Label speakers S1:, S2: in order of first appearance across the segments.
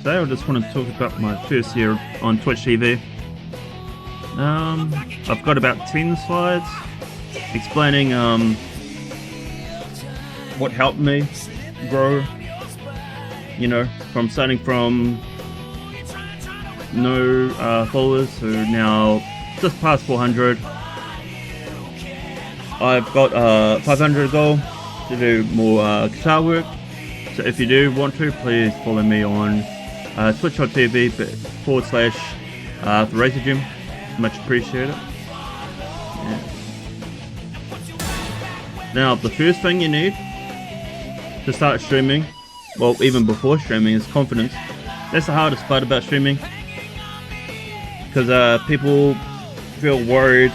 S1: Today I just want to talk about my first year on Twitch TV. I've got about 10 slides explaining what helped me grow, from starting from no followers to now just past 400. I've got 500 goal to do more guitar work, so if you do want to, please follow me on twitch.tv /the Razor Gym. Much appreciated. Yeah. Now, the first thing you need to start streaming, well, even before streaming, is confidence. That's the hardest part about streaming, because people feel worried.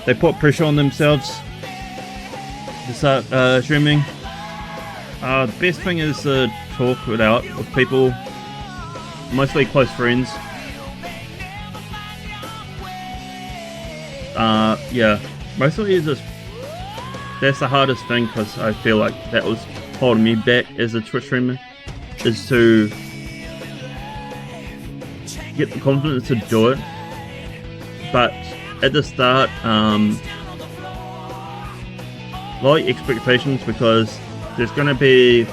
S1: They put pressure on themselves to start streaming. The best thing is to talk it out with people, mostly close friends. Yeah, mostly just, that's the hardest thing, because I feel like that was holding me back as a Twitch streamer, is to get the confidence to do it. But at the start, lower expectations, because there's gonna be,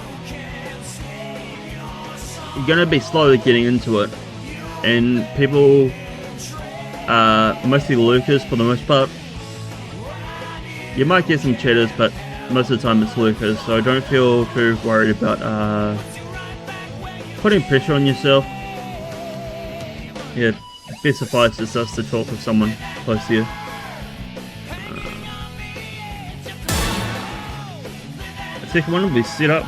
S1: you're gonna be slowly getting into it, and people are mostly lurkers for the most part. You might get some cheaters, but most of the time it's lurkers, so don't feel too worried about putting pressure on yourself. Yeah, best advice is just to talk with someone close to you. The second one will be setup.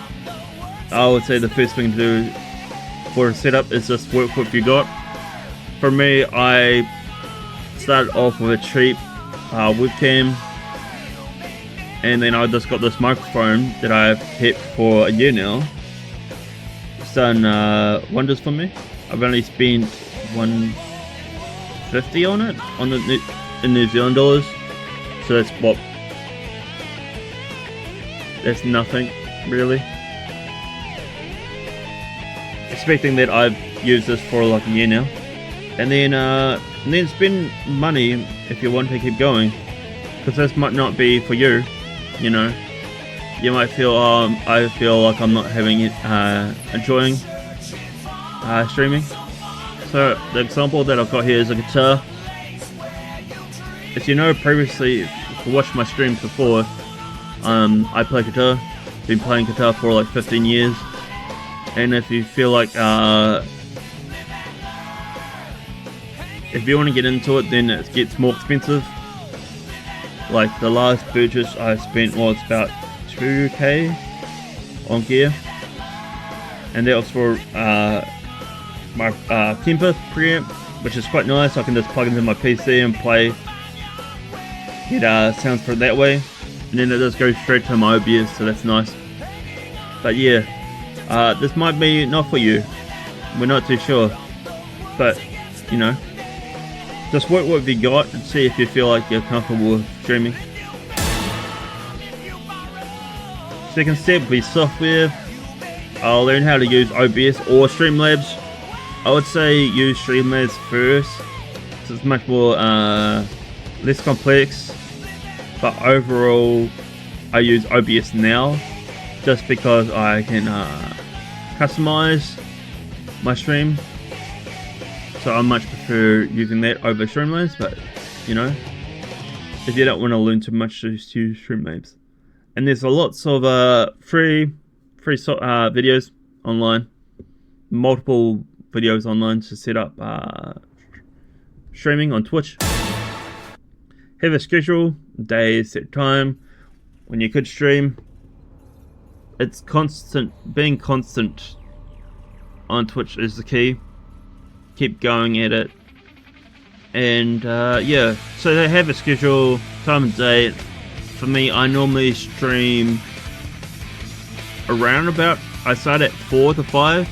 S1: I would say the first thing to do for a setup is just work what you got. For me, I started off with a cheap webcam, and then I just got this microphone that I've kept for a year now. It's done wonders for me. I've only spent $150 on it in New Zealand dollars, so that's nothing really. Expecting that I've used this for like a year now, and then spend money if you want to keep going, because this might not be for you. You might feel, I feel like I'm not enjoying streaming. So the example that I've got here is a guitar. If you know previously, if you watched my streams before, I play guitar. Been playing guitar for like 15 years. And if you feel like, if you want to get into it, then it gets more expensive. Like the last purchase I spent was about 2k on gear, and that was for my Kemper preamp, which is quite nice. I can just plug into my PC and play, get sounds for it that way, and then it does go straight to my OBS, so that's nice. But yeah, this might be not for you, we're not too sure, but just work what you got and see if you feel like you're comfortable with streaming. Second step will be software. I'll learn how to use OBS or Streamlabs. I would say use Streamlabs first, so it's much more less complex. But overall, I use OBS now, just because I can customize my stream. So I much prefer using that over Streamlabs, but if you don't want to learn too much, just use Streamlabs. And there's lots of free videos online, multiple videos online to set up streaming on Twitch. Have a schedule, day, set time when you could stream. It's constant, being constant on Twitch is the key. Keep going at it, and yeah, so they have a schedule, time and date. For me, I normally stream around about, I start at 4 to 5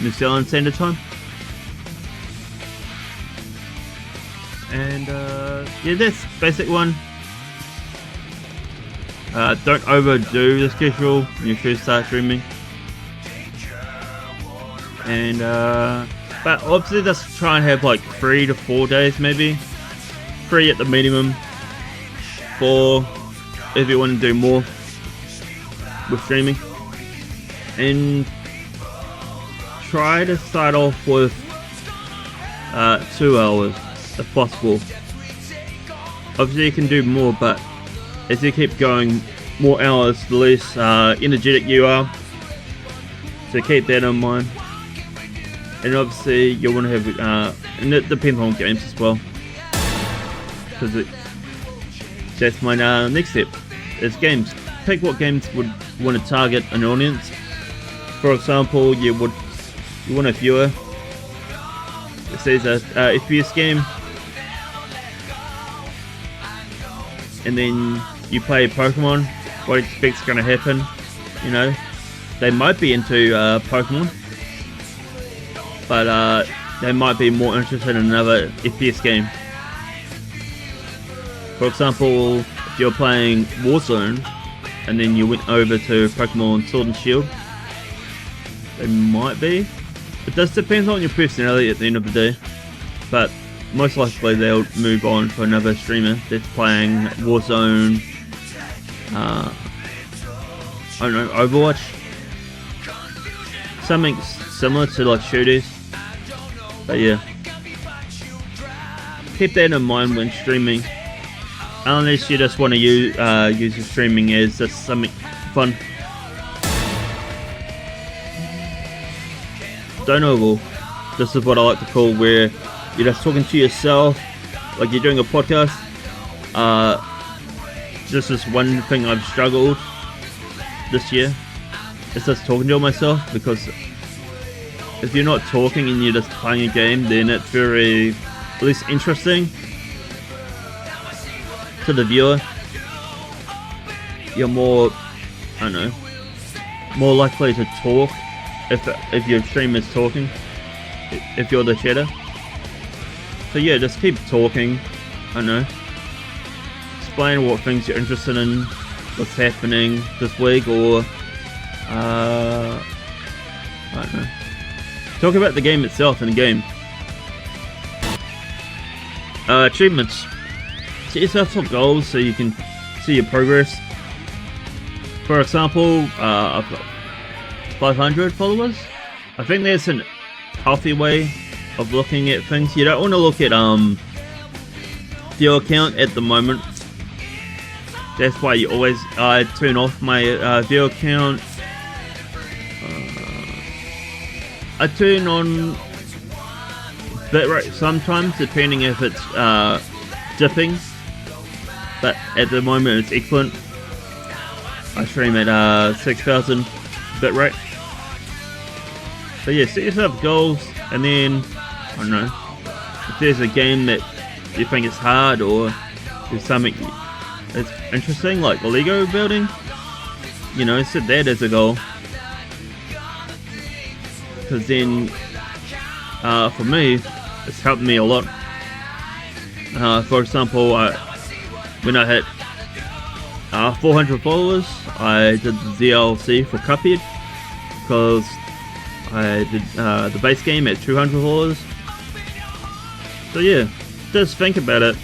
S1: New Zealand Standard Time, and yeah, that's basic one. Don't overdo the schedule when you first start streaming. And but obviously let's try and have like 3 to 4 days, maybe 3 at the minimum, 4 if you want to do more with streaming. And try to start off with 2 hours if possible. Obviously you can do more, but as you keep going more hours, the less energetic you are, so keep that in mind. And obviously you want to have and it depends on games as well, because that's my next step is games. Pick what games would want to target an audience. For example, you want a viewer. It says a FPS game, and then you play Pokemon. What do you expect's going to happen? You know, they might be into Pokemon, but they might be more interested in another FPS game. For example, if you're playing Warzone and then you went over to Pokemon Sword and Shield, they might be. It does depend on your personality at the end of the day, but most likely they'll move on to another streamer that's playing Warzone, I don't know, Overwatch, something similar to like shooters. But yeah, keep that in mind when streaming, unless you just want to use your streaming as just something fun. Downloadable. This is what I like to call where you're just talking to yourself, like you're doing a podcast. This is one thing I've struggled this year. It's just talking to myself, because if you're not talking and you're just playing a game, then it's very less interesting to the viewer. You're more, I don't know, more likely to talk if your stream is talking, if you're the chatter. So yeah, just keep talking, I don't know, explain what things you're interested in, what's happening this week, or I don't know, talk about the game itself in the game. Achievements. Set yourself some goals so you can see your progress. For example, I've got 500 followers. I think that's a healthy way of looking at things. You don't want to look at viewer count at the moment. That's why you always turn off my viewer count. I turn on bitrate sometimes, depending if it's dipping, but at the moment it's excellent. I stream at 6,000 bitrate. So yeah, set yourself goals, and then, I don't know, if there's a game that you think is hard, or there's something that's interesting, like Lego building, you know, set that as a goal. Because then, for me, it's helped me a lot. For example, when I hit 400 followers, I did the DLC for Cuphead, because I did the base game at 200 followers. So yeah, just think about it.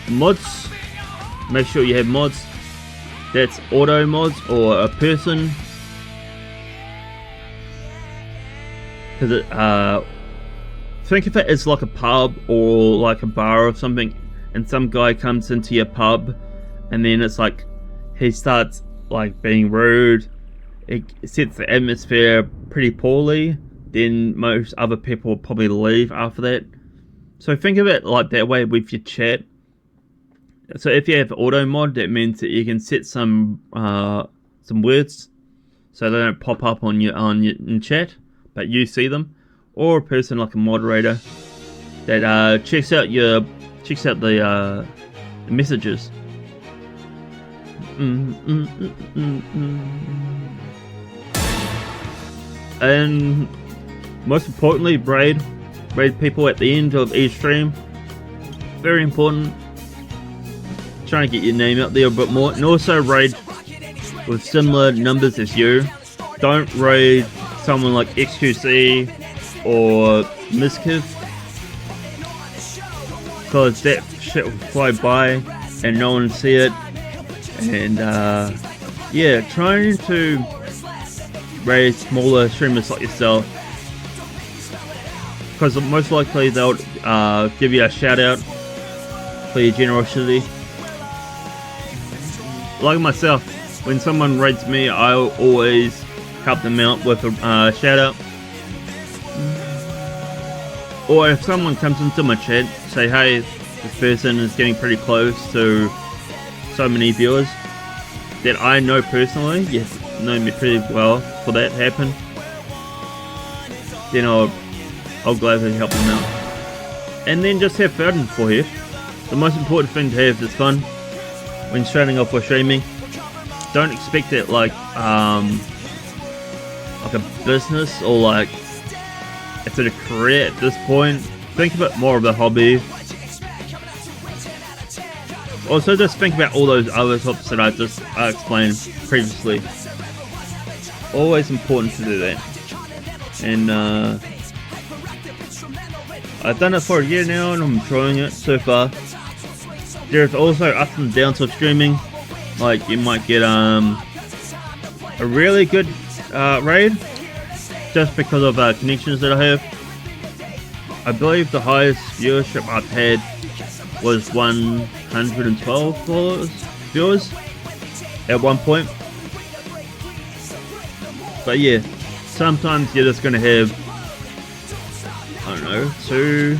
S1: Mods, make sure you have mods. That's auto mods or a person. Because think of it as like a pub or like a bar or something, and some guy comes into your pub, and then it's like he starts like being rude. It sets the atmosphere pretty poorly. Then most other people will probably leave after that. So think of it like that way with your chat. So if you have auto mod, that means that you can set some words so they don't pop up on your in chat, but you see them, or a person like a moderator that checks out the messages. And most importantly, raid people at the end of each stream. Very important. Trying to get your name out there a bit more, and also raid with similar numbers as you. Don't raid someone like XQC or Miskiv, because that shit will fly by and no one will see it. And yeah, trying to raise smaller streamers like yourself, because most likely they'll give you a shout out for your generosity. Like myself, when someone rates me, I always help them out with a shout out. Or if someone comes into my chat, say, hey, this person is getting pretty close to so many viewers that I know personally, you know me pretty well for that to happen, then I'll gladly help them out. And then just have fun for you. The most important thing to have is fun when starting off with streaming. Don't expect it like a business or like it's a career at this point. Think of it more of a hobby. Also, just think about all those other topics that I just explained previously. Always important to do that. And I've done it for a year now and I'm enjoying it so far. There's also ups and downs of streaming. Like you might get a really good raid just because of connections that I have. I believe the highest viewership I've had was 112 viewers at one point. But yeah, sometimes you're just gonna have, I don't know, 2,